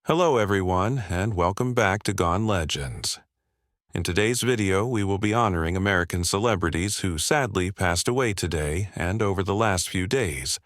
Hello everyone, and welcome back to Gone Legends. In today's video, we will be honoring American celebrities who sadly passed away today and over the last few days,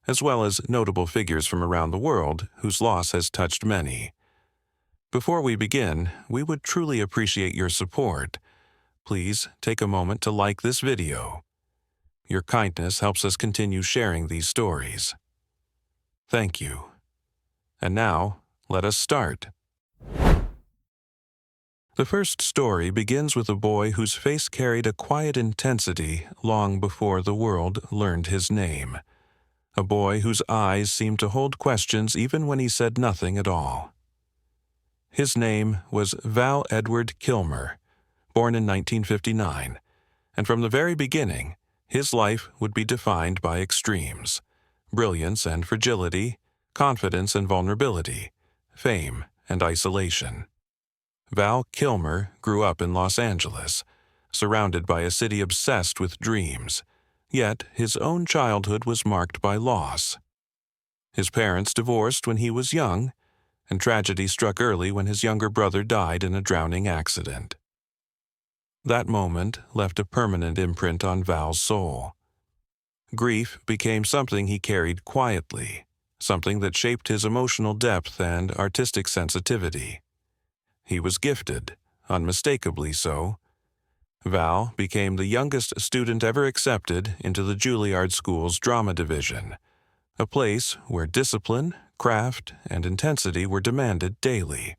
as well as notable figures from around the world whose loss has touched many. Before we begin, we would truly appreciate your support. Please take a moment to like this video. Your kindness helps us continue sharing these stories. Thank you. And now, let us start. The first story begins with a boy whose face carried a quiet intensity long before the world learned his name. A boy whose eyes seemed to hold questions even when he said nothing at all. His name was Val Edward Kilmer, born in 1959, and from the very beginning, his life would be defined by extremes: brilliance and fragility, confidence and vulnerability, fame and isolation. Val Kilmer grew up in Los Angeles, surrounded by a city obsessed with dreams, yet his own childhood was marked by loss. His parents divorced when he was young, and tragedy struck early when his younger brother died in a drowning accident. That moment left a permanent imprint on Val's soul. Grief became something he carried quietly, something that shaped his emotional depth and artistic sensitivity. He was gifted, unmistakably so. Val became the youngest student ever accepted into the Juilliard School's drama division, a place where discipline, craft, and intensity were demanded daily.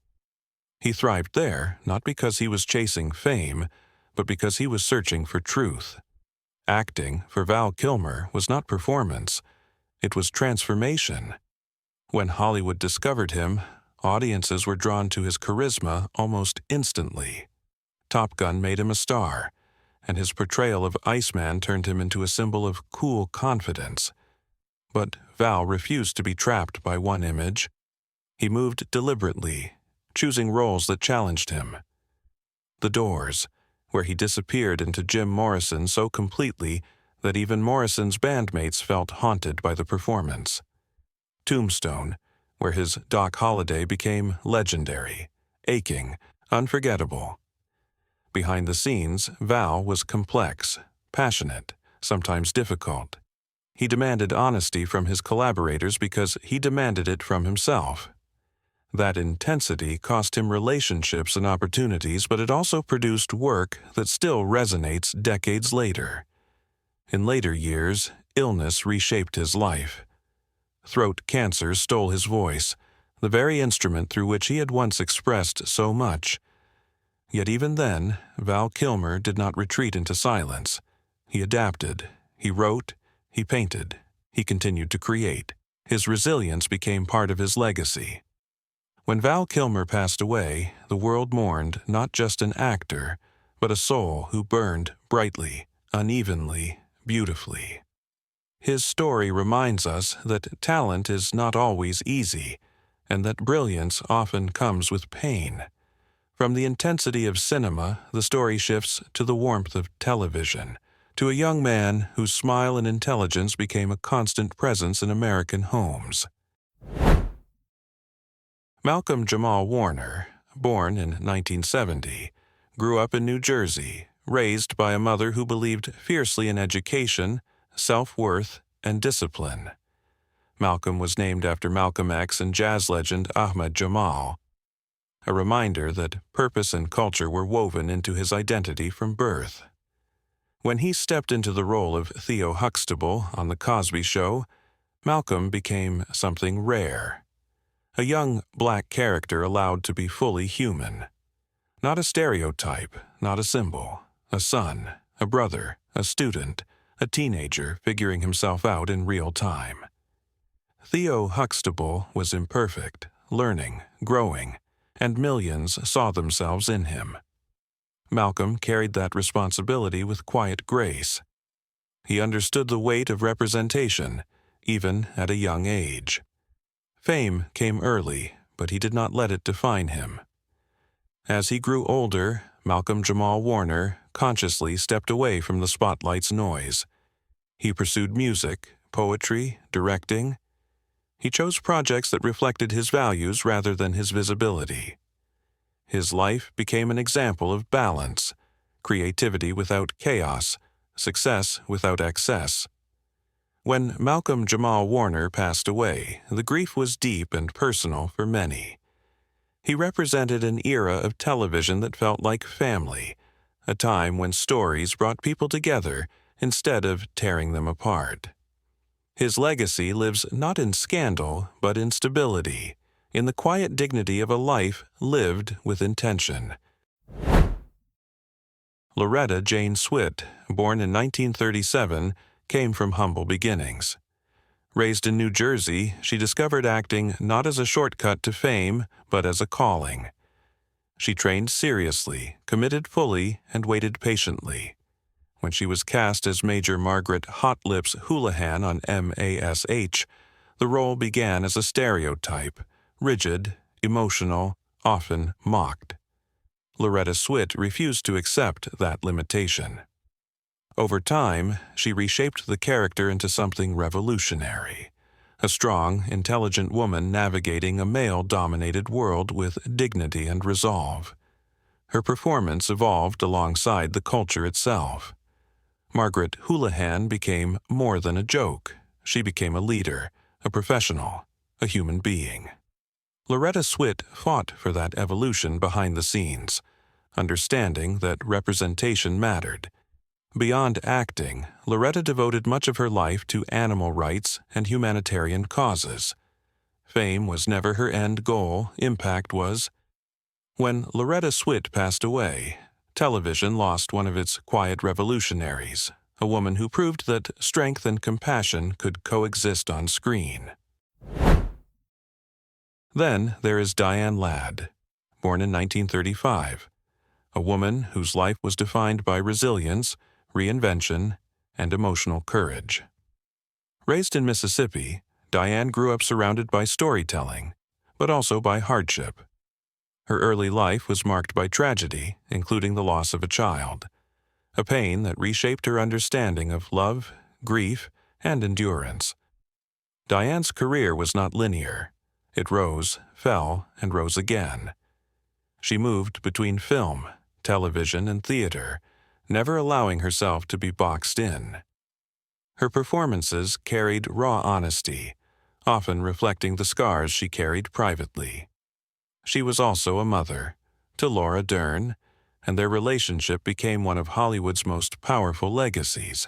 He thrived there not because he was chasing fame, but because he was searching for truth. Acting, for Val Kilmer, was not performance. It was transformation. When Hollywood discovered him, audiences were drawn to his charisma almost instantly. Top Gun made him a star, and his portrayal of Iceman turned him into a symbol of cool confidence. But Val refused to be trapped by one image. He moved deliberately, choosing roles that challenged him. The Doors, where he disappeared into Jim Morrison so completely that even Morrison's bandmates felt haunted by the performance. Tombstone, where his Doc Holliday became legendary, aching, unforgettable. Behind the scenes, Val was complex, passionate, sometimes difficult. He demanded honesty from his collaborators because he demanded it from himself. That intensity cost him relationships and opportunities, but it also produced work that still resonates decades later. In later years, illness reshaped his life. Throat cancer stole his voice, the very instrument through which he had once expressed so much. Yet even then, Val Kilmer did not retreat into silence. He adapted, he wrote, he painted, he continued to create. His resilience became part of his legacy. When Val Kilmer passed away, the world mourned not just an actor, but a soul who burned brightly, unevenly, beautifully. His story reminds us that talent is not always easy, and that brilliance often comes with pain. From the intensity of cinema, the story shifts to the warmth of television, to a young man whose smile and intelligence became a constant presence in American homes. Malcolm-Jamal Warner, born in 1970, grew up in New Jersey, raised by a mother who believed fiercely in education, self-worth, and discipline. Malcolm was named after Malcolm X and jazz legend Ahmad Jamal, a reminder that purpose and culture were woven into his identity from birth. When he stepped into the role of Theo Huxtable on The Cosby Show, Malcolm became something rare. A young black character allowed to be fully human. Not a stereotype, not a symbol. A son, a brother, a student, a teenager figuring himself out in real time. Theo Huxtable was imperfect, learning, growing, and millions saw themselves in him. Malcolm carried that responsibility with quiet grace. He understood the weight of representation, even at a young age. Fame came early, but he did not let it define him. As he grew older, Malcolm-Jamal Warner consciously stepped away from the spotlight's noise. He pursued music, poetry, directing. He chose projects that reflected his values rather than his visibility. His life became an example of balance, creativity without chaos, success without excess. When Malcolm-Jamal Warner passed away, the grief was deep and personal for many. He represented an era of television that felt like family, a time when stories brought people together instead of tearing them apart. His legacy lives not in scandal, but in stability, in the quiet dignity of a life lived with intention. Loretta Jane Swit, born in 1937, came from humble beginnings. Raised in New Jersey, she discovered acting not as a shortcut to fame, but as a calling. She trained seriously, committed fully, and waited patiently. When she was cast as Major Margaret Hot Lips Houlihan on MASH, the role began as a stereotype, rigid, emotional, often mocked. Loretta Swit refused to accept that limitation. Over time, she reshaped the character into something revolutionary, a strong, intelligent woman navigating a male-dominated world with dignity and resolve. Her performance evolved alongside the culture itself. Margaret Houlihan became more than a joke. She became a leader, a professional, a human being. Loretta Swit fought for that evolution behind the scenes, understanding that representation mattered. Beyond acting, Loretta devoted much of her life to animal rights and humanitarian causes. Fame was never her end goal, impact was. When Loretta Swit passed away, television lost one of its quiet revolutionaries, a woman who proved that strength and compassion could coexist on screen. Then there is Diane Ladd, born in 1935, a woman whose life was defined by resilience, reinvention, and emotional courage. Raised in Mississippi, Diane grew up surrounded by storytelling, but also by hardship. Her early life was marked by tragedy, including the loss of a child, a pain that reshaped her understanding of love, grief, and endurance. Diane's career was not linear. It rose, fell, and rose again. She moved between film, television, and theater, never allowing herself to be boxed in. Her performances carried raw honesty, often reflecting the scars she carried privately. She was also a mother to Laura Dern, and their relationship became one of Hollywood's most powerful legacies.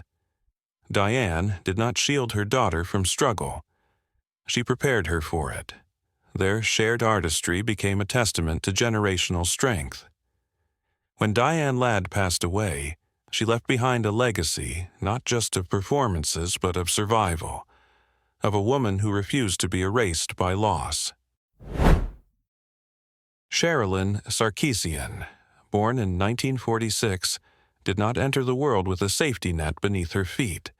Diane did not shield her daughter from struggle. She prepared her for it. Their shared artistry became a testament to generational strength. When Diane Ladd passed away, she left behind a legacy not just of performances but of survival, of a woman who refused to be erased by loss. Sherilyn Sarkisian, born in 1946, did not enter the world with a safety net beneath her feet.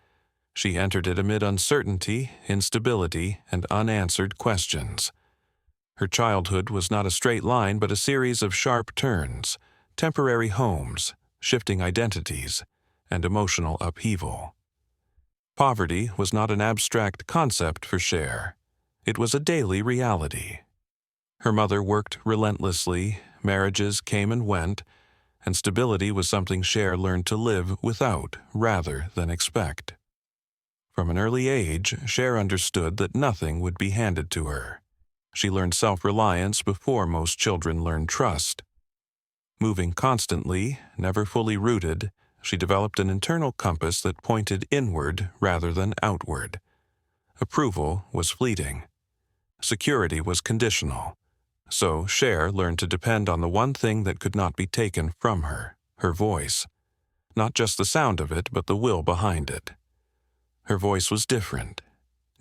She entered it amid uncertainty, instability, and unanswered questions. Her childhood was not a straight line but a series of sharp turns, temporary homes, shifting identities, and emotional upheaval. Poverty was not an abstract concept for Cher. It was a daily reality. Her mother worked relentlessly, marriages came and went, and stability was something Cher learned to live without rather than expect. From an early age, Cher understood that nothing would be handed to her. She learned self-reliance before most children learn trust. Moving constantly, never fully rooted, she developed an internal compass that pointed inward rather than outward. Approval was fleeting. Security was conditional. So Cher learned to depend on the one thing that could not be taken from her, her voice. Not just the sound of it, but the will behind it. Her voice was different,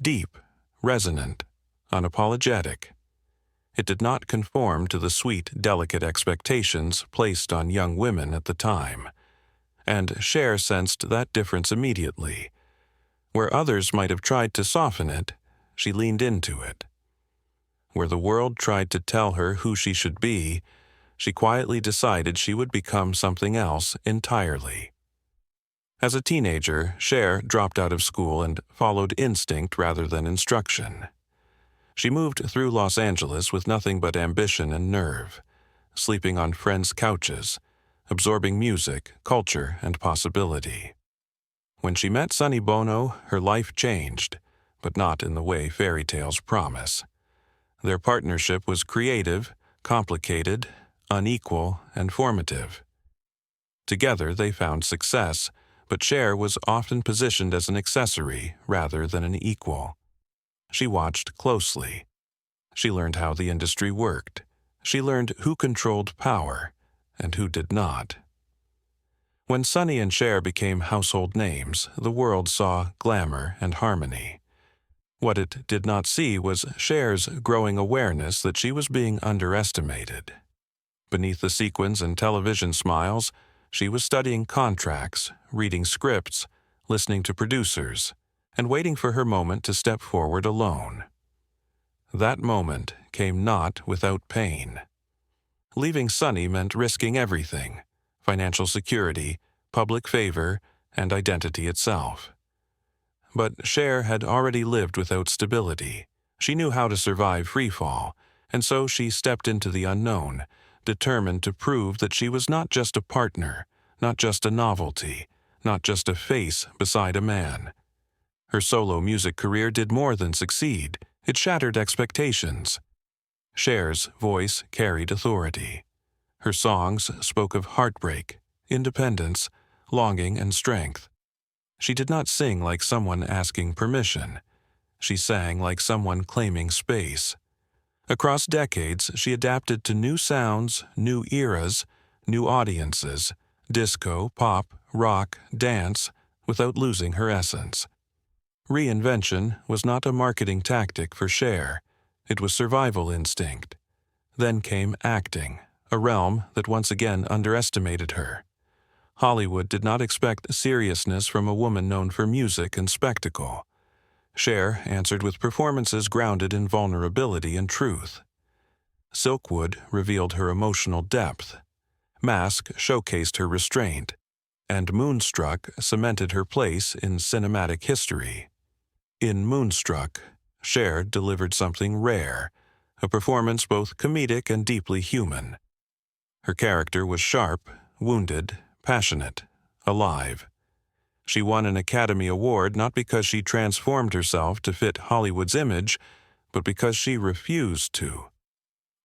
deep, resonant, unapologetic. It did not conform to the sweet, delicate expectations placed on young women at the time. And Cher sensed that difference immediately. Where others might have tried to soften it, she leaned into it. Where the world tried to tell her who she should be, she quietly decided she would become something else entirely. As a teenager, Cher dropped out of school and followed instinct rather than instruction. She moved through Los Angeles with nothing but ambition and nerve, sleeping on friends' couches, absorbing music, culture, and possibility. When she met Sonny Bono, her life changed, but not in the way fairy tales promise. Their partnership was creative, complicated, unequal, and formative. Together they found success, but Cher was often positioned as an accessory rather than an equal. She watched closely. She learned how the industry worked. She learned who controlled power and who did not. When Sonny and Cher became household names, the world saw glamour and harmony. What it did not see was Cher's growing awareness that she was being underestimated. Beneath the sequins and television smiles, she was studying contracts, reading scripts, listening to producers, and waiting for her moment to step forward alone. That moment came not without pain. Leaving Sonny meant risking everything: financial security, public favor, and identity itself. But Cher had already lived without stability. She knew how to survive freefall, and so she stepped into the unknown, determined to prove that she was not just a partner, not just a novelty, not just a face beside a man. Her solo music career did more than succeed. It shattered expectations. Cher's voice carried authority. Her songs spoke of heartbreak, independence, longing, and strength. She did not sing like someone asking permission. She sang like someone claiming space. Across decades, she adapted to new sounds, new eras, new audiences, disco, pop, rock, dance, without losing her essence. Reinvention was not a marketing tactic for Cher. It was survival instinct. Then came acting, a realm that once again underestimated her. Hollywood did not expect seriousness from a woman known for music and spectacle. Cher answered with performances grounded in vulnerability and truth. Silkwood revealed her emotional depth. Mask showcased her restraint, and Moonstruck cemented her place in cinematic history. In Moonstruck, Cher delivered something rare, a performance both comedic and deeply human. Her character was sharp, wounded, passionate, alive. She won an Academy Award not because she transformed herself to fit Hollywood's image, but because she refused to.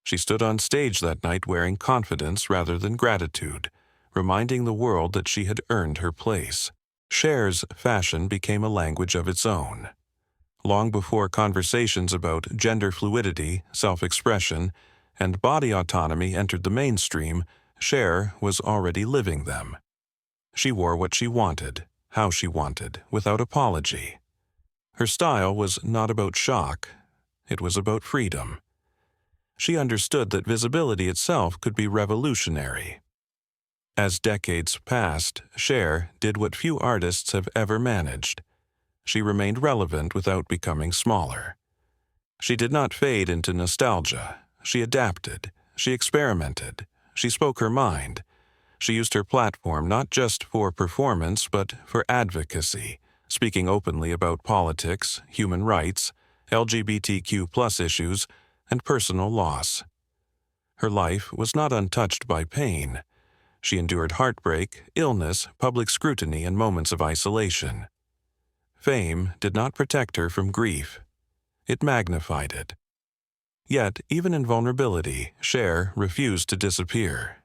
She stood on stage that night wearing confidence rather than gratitude, reminding the world that she had earned her place. Cher's fashion became a language of its own. Long before conversations about gender fluidity, self-expression, and body autonomy entered the mainstream, Cher was already living them. She wore what she wanted, how she wanted, without apology. Her style was not about shock, it was about freedom. She understood that visibility itself could be revolutionary. As decades passed, Cher did what few artists have ever managed. She remained relevant without becoming smaller. She did not fade into nostalgia. She adapted. She experimented. She spoke her mind. She used her platform not just for performance, but for advocacy, speaking openly about politics, human rights, LGBTQ+ issues, and personal loss. Her life was not untouched by pain. She endured heartbreak, illness, public scrutiny, and moments of isolation. Fame did not protect her from grief. It magnified it. Yet, even in vulnerability, Cher refused to disappear.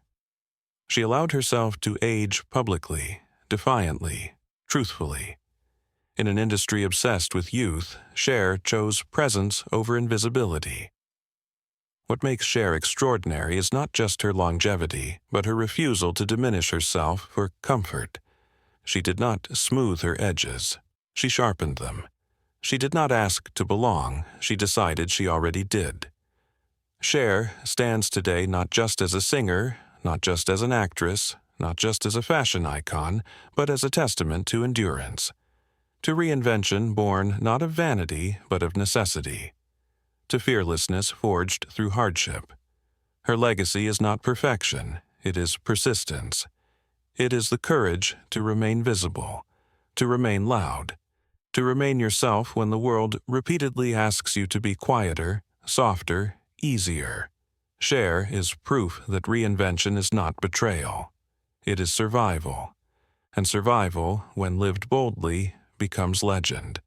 She allowed herself to age publicly, defiantly, truthfully. In an industry obsessed with youth, Cher chose presence over invisibility. What makes Cher extraordinary is not just her longevity, but her refusal to diminish herself for comfort. She did not smooth her edges. She sharpened them. She did not ask to belong. She decided she already did. Cher stands today not just as a singer, not just as an actress, not just as a fashion icon, but as a testament to endurance. To reinvention born not of vanity, but of necessity. To fearlessness forged through hardship. Her legacy is not perfection, it is persistence. It is the courage to remain visible, to remain loud, To remain yourself when the world repeatedly asks you to be quieter, softer, easier. Cher is proof that reinvention is not betrayal. It is survival. And survival, when lived boldly, becomes legend.